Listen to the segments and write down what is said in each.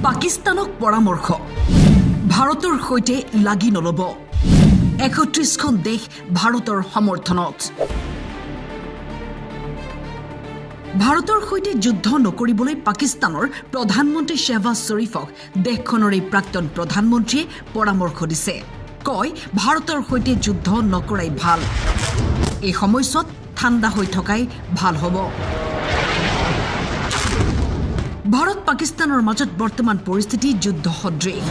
পাকিস্তানক পৰামৰ্শ ভাৰতৰ সৈতে লাগি নলব ৩১খন দেশ ভাৰতৰ সমৰ্থনত ভাৰতৰ সৈতে যুদ্ধ নকৰিবলৈ পাকিস্তানৰ প্ৰধানমন্ত্ৰী শেহবাজ শ্বৰীফক দেশখনৰ প্ৰাক্তন প্ৰধানমন্ত্ৰীয়ে পৰামৰ্শ দিছে কয় ভাৰতৰ সৈতে যুদ্ধ নকৰাই ভাল এই সময়ছোৱাত ঠাণ্ডা হৈ থকাই ভাল হ'ব ভাৰত পাকিস্তানৰ মাজত বৰ্তমান পৰিস্থিতি যুদ্ধ সদৃশ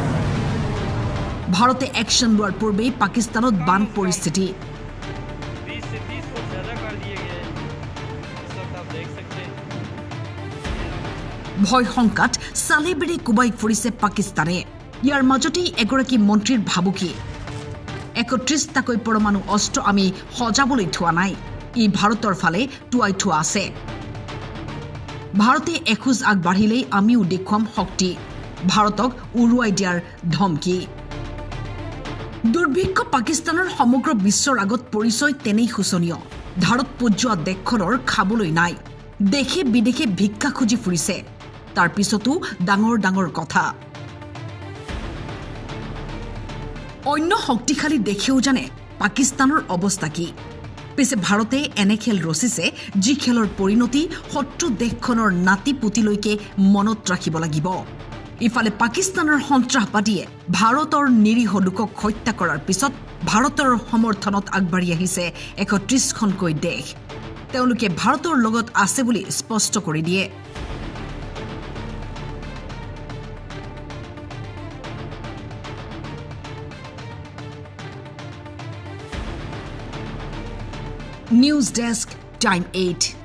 ভাৰতে একশন লোৱাৰ পূৰ্বে পাকিস্তানত বান পৰিস্থিতি 20 से 30 फुट ज्यादा कर दिए गए हैं इस वक्त आप देख सकते हैं ভয় সংকাত সালেবেৰে কুবাই ফুৰিছে পাকিস্তানে ইয়াৰ মাজতেই এগৰাকী মন্ত্ৰীৰ ভাবুকি ৩১টাকৈ পৰমাণু অস্ত্ৰ আমি সজাবলৈ থোৱা নাই ই ভাৰতৰ ফালে টুৱাই থোৱা আছে ভাৰতে এখোজ আগবাঢ়িলেই আমিও দেখুৱাম শক্তি ভাৰতক উৰুৱাই দিয়াৰ ধমকি দুৰ্ভিক্ষ পাকিস্তানৰ সমগ্ৰ বিশ্বৰ আগত পৰিচয় তেনেই শোচনীয় ধাৰত পজোৱা দেশখনৰ খাবলৈ নাই দেশে বিদেশে ভিক্ষা খুজি ফুৰিছে তাৰ পিছতো ডাঙৰ ডাঙৰ কথা অন্য শক্তিশালী দেশেও জানে পাকিস্তানৰ অৱস্থা কি পিছে ভাৰতে এনে খেল ৰচিছে যি খেলৰ পৰিণতি শত্ৰু দেশখনৰ নাতি পুতিলৈকে মনত ৰাখিব লাগিব ইফালে পাকিস্তানৰ সন্ত্ৰাসবাদীয়ে ভাৰতৰ নিৰীহ লোকক হত্যা কৰাৰ পিছত ভাৰতৰ সমৰ্থনত আগবাঢ়ি আহিছে ৩১খনকৈ দেশ তেওঁলোকে ভাৰতৰ লগত আছে বুলি স্পষ্ট কৰি দিয়ে News Desk, Time 8.